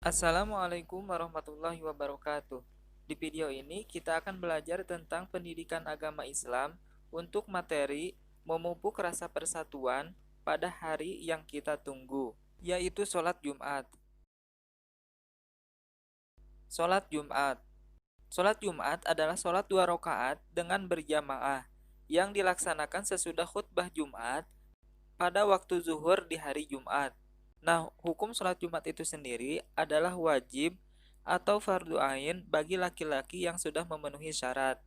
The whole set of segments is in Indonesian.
Assalamualaikum warahmatullahi wabarakatuh. Di video ini kita akan belajar tentang pendidikan agama Islam untuk materi memupuk rasa persatuan pada hari yang kita tunggu, yaitu sholat Jumat. Sholat Jumat. Sholat Jumat adalah sholat 2 rakaat dengan berjamaah yang dilaksanakan sesudah khutbah Jumat pada waktu zuhur di hari Jumat. Nah, hukum sholat Jumat itu sendiri adalah wajib atau fardu ain bagi laki-laki yang sudah memenuhi syarat.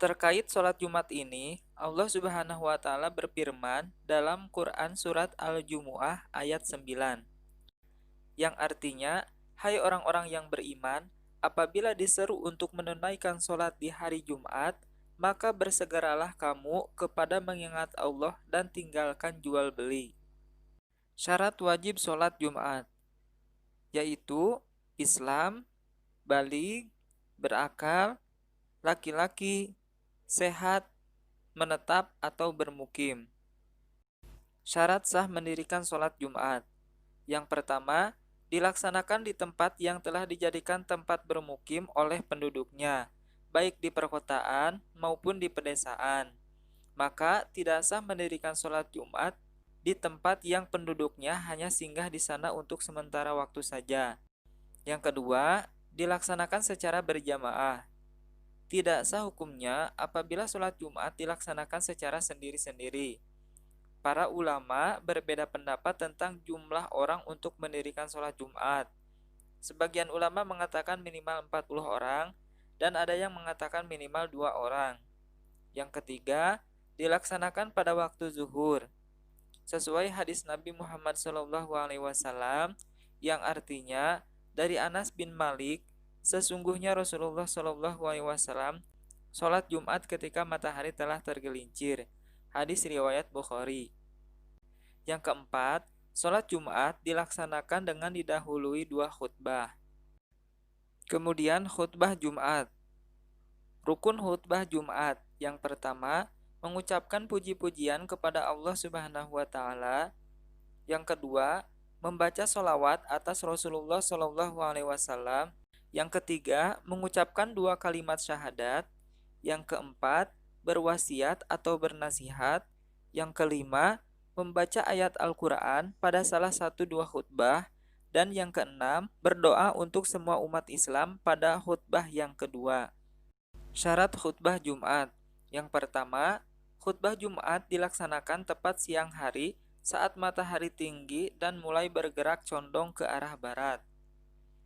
Terkait sholat Jumat ini, Allah Subhanahu wa Ta'ala berfirman dalam Quran Surat Al-Jumu'ah ayat 9, yang artinya, "Hai orang-orang yang beriman, apabila diseru untuk menunaikan sholat di hari Jumat, maka bersegeralah kamu kepada mengingat Allah dan tinggalkan jual beli." Syarat wajib sholat Jumat yaitu Islam, baligh, berakal, laki-laki, sehat, menetap atau bermukim. Syarat sah mendirikan sholat Jumat. Yang pertama, dilaksanakan di tempat yang telah dijadikan tempat bermukim oleh penduduknya, baik di perkotaan maupun di pedesaan. Maka tidak sah mendirikan sholat Jumat di tempat yang penduduknya hanya singgah di sana untuk sementara waktu saja. Yang kedua, dilaksanakan secara berjamaah. Tidak sah hukumnya apabila sholat Jumat dilaksanakan secara sendiri-sendiri. Para ulama berbeda pendapat tentang jumlah orang untuk mendirikan sholat Jumat. Sebagian ulama mengatakan minimal 40 orang dan ada yang mengatakan minimal 2 orang. Yang ketiga, dilaksanakan pada waktu zuhur, sesuai hadis Nabi Muhammad SAW yang artinya dari Anas bin Malik, sesungguhnya Rasulullah SAW sholat Jumat ketika matahari telah tergelincir. Hadis riwayat Bukhari. Yang keempat, sholat Jumat dilaksanakan dengan didahului 2 khutbah. Kemudian khutbah Jumat. Rukun khutbah Jumat. Yang pertama, mengucapkan puji-pujian kepada Allah Subhanahu wa Ta'ala. Yang kedua, membaca sholawat atas Rasulullah SAW. Yang ketiga, mengucapkan 2 kalimat syahadat. Yang keempat, berwasiat atau bernasihat. Yang kelima, membaca ayat Al-Quran pada salah satu 2 khutbah. Dan yang keenam, berdoa untuk semua umat Islam pada khutbah yang kedua. Syarat khutbah Jumat. Yang pertama, khutbah Jumat dilaksanakan tepat siang hari saat matahari tinggi dan mulai bergerak condong ke arah barat.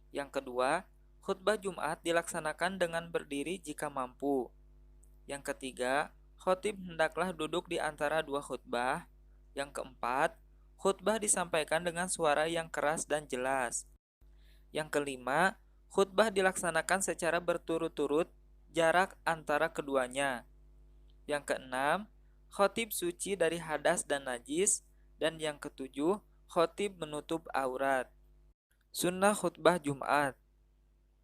Yang kedua, khutbah Jumat dilaksanakan dengan berdiri jika mampu. Yang ketiga, khotib hendaklah duduk di antara 2 khutbah. Yang keempat, khutbah disampaikan dengan suara yang keras dan jelas. Yang kelima, khutbah dilaksanakan secara berturut-turut jarak antara keduanya. Yang keenam, khotib suci dari hadas dan najis. Dan yang ketujuh, khotib menutup aurat. Sunnah khutbah Jumat.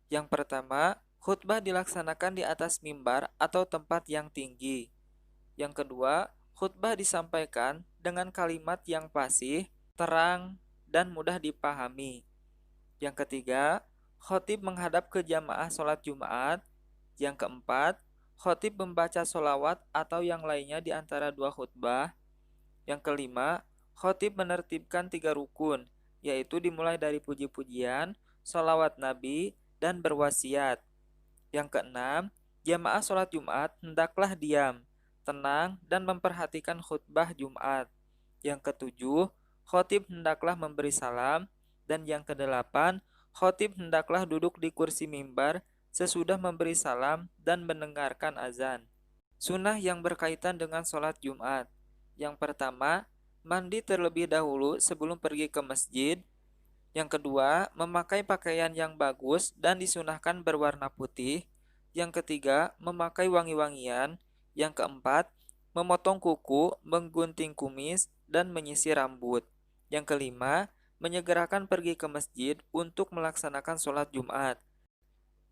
Yang pertama, khutbah dilaksanakan di atas mimbar atau tempat yang tinggi. Yang kedua, khutbah disampaikan dengan kalimat yang fasih, terang, dan mudah dipahami. Yang ketiga, khotib menghadap ke jamaah sholat Jumat. Yang keempat, khotib membaca sholawat atau yang lainnya di antara 2 khutbah. Yang kelima, khotib menertibkan 3 rukun, yaitu dimulai dari puji-pujian, sholawat Nabi, dan berwasiat. Yang keenam, jamaah sholat Jumat hendaklah diam, tenang, dan memperhatikan khutbah Jumat. Yang ketujuh, khotib hendaklah memberi salam. Dan yang kedelapan, khotib hendaklah duduk di kursi mimbar sesudah memberi salam dan mendengarkan azan. Sunnah yang berkaitan dengan sholat Jumat. Yang pertama, mandi terlebih dahulu sebelum pergi ke masjid. Yang kedua, memakai pakaian yang bagus dan disunahkan berwarna putih. Yang ketiga, memakai wangi-wangian. Yang keempat, memotong kuku, menggunting kumis, dan menyisir rambut. Yang kelima, menyegerakan pergi ke masjid untuk melaksanakan sholat Jumat.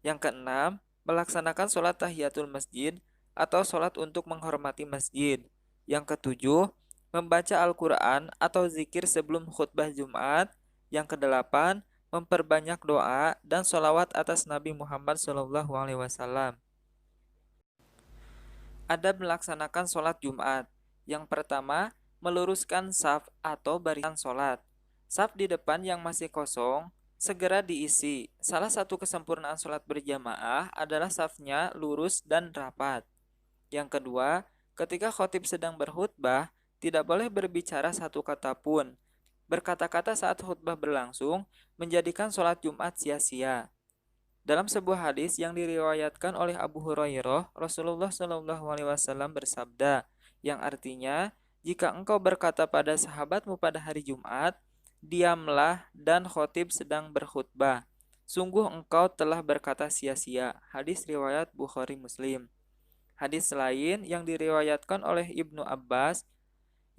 Yang keenam, melaksanakan sholat tahiyatul masjid atau sholat untuk menghormati masjid. Yang ketujuh, membaca Al-Quran atau zikir sebelum khutbah Jumat. Yang kedelapan, memperbanyak doa dan sholawat atas Nabi Muhammad SAW. Adab melaksanakan sholat Jumat. Yang pertama, meluruskan shaf atau barisan sholat. Shaf di depan yang masih kosong segera diisi. Salah satu kesempurnaan sholat berjamaah adalah shafnya lurus dan rapat. Yang kedua, ketika khotib sedang berkhutbah, tidak boleh berbicara satu kata pun. Berkata-kata saat khutbah berlangsung menjadikan sholat Jumat sia-sia. Dalam sebuah hadis yang diriwayatkan oleh Abu Hurairah, Rasulullah SAW bersabda, yang artinya, jika engkau berkata pada sahabatmu pada hari Jumat, diamlah dan khotib sedang berkhutbah. Sungguh engkau telah berkata sia-sia. Hadis riwayat Bukhari Muslim. Hadis lain yang diriwayatkan oleh Ibnu Abbas,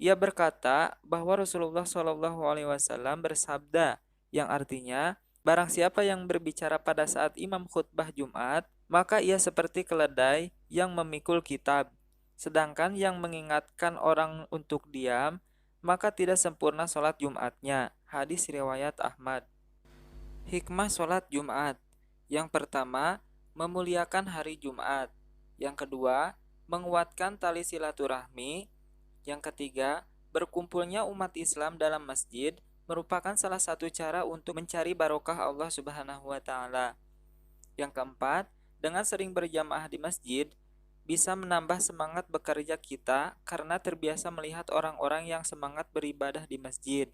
ia berkata bahwa Rasulullah SAW bersabda, yang artinya, barang siapa yang berbicara pada saat imam khutbah Jumat, maka ia seperti keledai yang memikul kitab. Sedangkan yang mengingatkan orang untuk diam, maka tidak sempurna sholat Jumatnya. Hadis riwayat Ahmad. Hikmah sholat Jumat. Yang pertama, memuliakan hari Jumat. Yang kedua, menguatkan tali silaturahmi. Yang ketiga, berkumpulnya umat Islam dalam masjid merupakan salah satu cara untuk mencari barokah Allah Subhanahu wa taala. Yang keempat, dengan sering berjamaah di masjid bisa menambah semangat bekerja kita karena terbiasa melihat orang-orang yang semangat beribadah di masjid.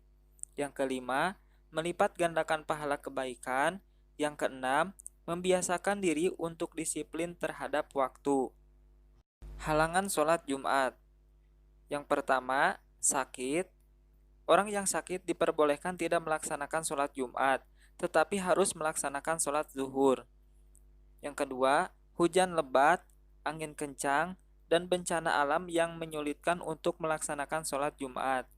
Yang kelima, melipat gandakan pahala kebaikan. Yang keenam, membiasakan diri untuk disiplin terhadap waktu. Halangan sholat Jumat. Yang pertama, sakit. Orang yang sakit diperbolehkan tidak melaksanakan sholat Jumat, tetapi harus melaksanakan sholat zuhur. Yang kedua, hujan lebat, angin kencang, dan bencana alam yang menyulitkan untuk melaksanakan sholat Jumat.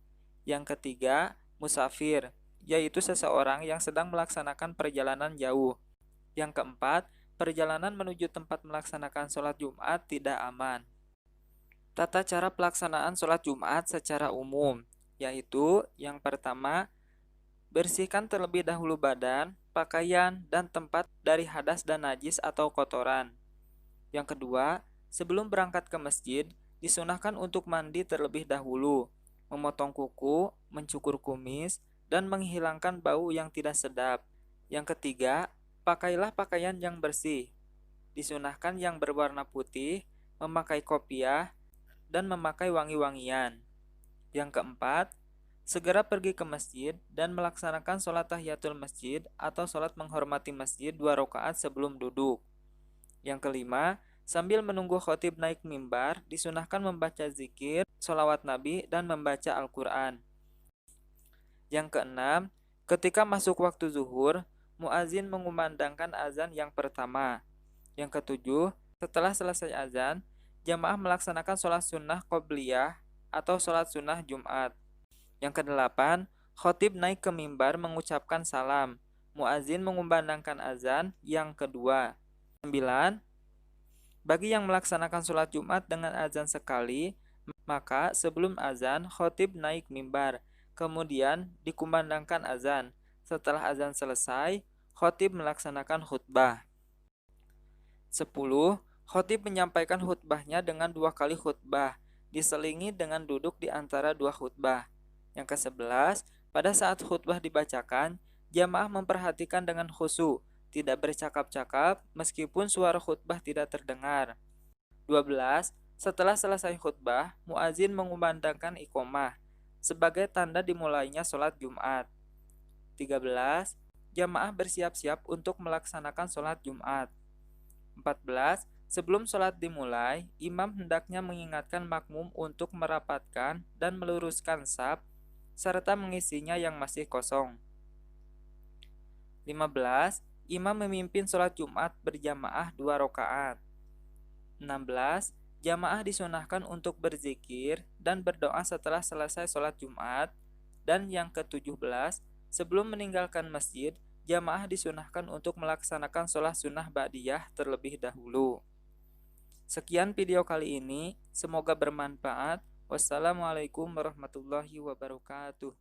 Yang ketiga, musafir, yaitu seseorang yang sedang melaksanakan perjalanan jauh. Yang keempat, perjalanan menuju tempat melaksanakan sholat Jumat tidak aman. Tata cara pelaksanaan sholat Jumat secara umum, yaitu yang pertama, bersihkan terlebih dahulu badan, pakaian, dan tempat dari hadas dan najis atau kotoran. Yang kedua, sebelum berangkat ke masjid, disunahkan untuk mandi terlebih dahulu, memotong kuku, mencukur kumis, dan menghilangkan bau yang tidak sedap. Yang ketiga, pakailah pakaian yang bersih. Disunahkan yang berwarna putih, memakai kopiah, dan memakai wangi-wangian. Yang keempat, segera pergi ke masjid dan melaksanakan sholat tahiyatul masjid atau sholat menghormati masjid 2 rakaat sebelum duduk. Yang kelima, sambil menunggu khotib naik mimbar, disunahkan membaca zikir, sholawat Nabi, dan membaca Al-Quran. Yang keenam, ketika masuk waktu zuhur, muazin mengumandangkan azan yang pertama. Yang ketujuh, setelah selesai azan, jamaah melaksanakan sholat sunnah qobliyah atau sholat sunnah Jumat. Yang kedelapan, khotib naik ke mimbar mengucapkan salam. Muazin mengumandangkan azan yang kedua. 9. Bagi yang melaksanakan sholat Jumat dengan azan sekali, maka sebelum azan, khotib naik mimbar. Kemudian dikumandangkan azan. Setelah azan selesai, khotib melaksanakan khutbah. 10. Khotib menyampaikan khutbahnya dengan 2 kali khutbah, diselingi dengan duduk di antara 2 khutbah. Yang ke-11, pada saat khutbah dibacakan, jamaah memperhatikan dengan khusyuk, tidak bercakap-cakap meskipun suara khutbah tidak terdengar. 12. Setelah selesai khutbah, muazin mengumandangkan iqomah sebagai tanda dimulainya sholat Jumat. 13. Jamaah bersiap-siap untuk melaksanakan sholat Jumat. 14. Sebelum sholat dimulai, imam hendaknya mengingatkan makmum untuk merapatkan dan meluruskan shaf serta mengisinya yang masih kosong. 15. Imam memimpin sholat Jumat berjamaah 2 rakaat. 16. Jamaah disunahkan untuk berzikir dan berdoa setelah selesai sholat Jumat. Dan yang ke-17, sebelum meninggalkan masjid, jamaah disunahkan untuk melaksanakan sholat sunnah ba'diyah terlebih dahulu. Sekian video kali ini, semoga bermanfaat. Wassalamualaikum warahmatullahi wabarakatuh.